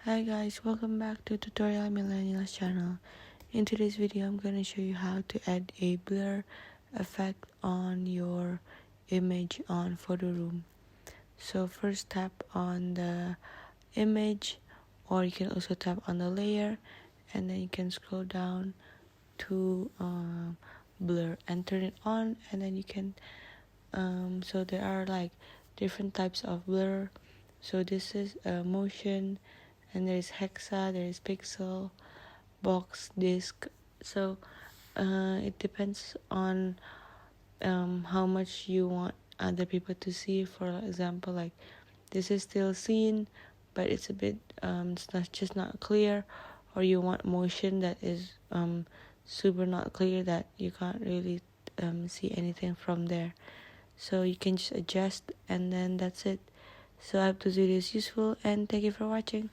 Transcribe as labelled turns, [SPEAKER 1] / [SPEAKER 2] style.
[SPEAKER 1] Hi guys, welcome back to Tutorial Millennials channel. In today's video, I'm going to show you how to add a blur effect on your image on Photoroom. So first tap on the image, or you can also tap on the layer, and then you can scroll down to blur and turn it on, and then you can so there are like different types of blur. So this is motion, and there is hexa, there is pixel, box, disk. So it depends on how much you want other people to see. For example, like this is still seen, but it's a bit it's not clear, or you want motion that is super not clear, that you can't really see anything from there. So you can just adjust, and then that's it. So I hope this video is useful, and thank you for watching.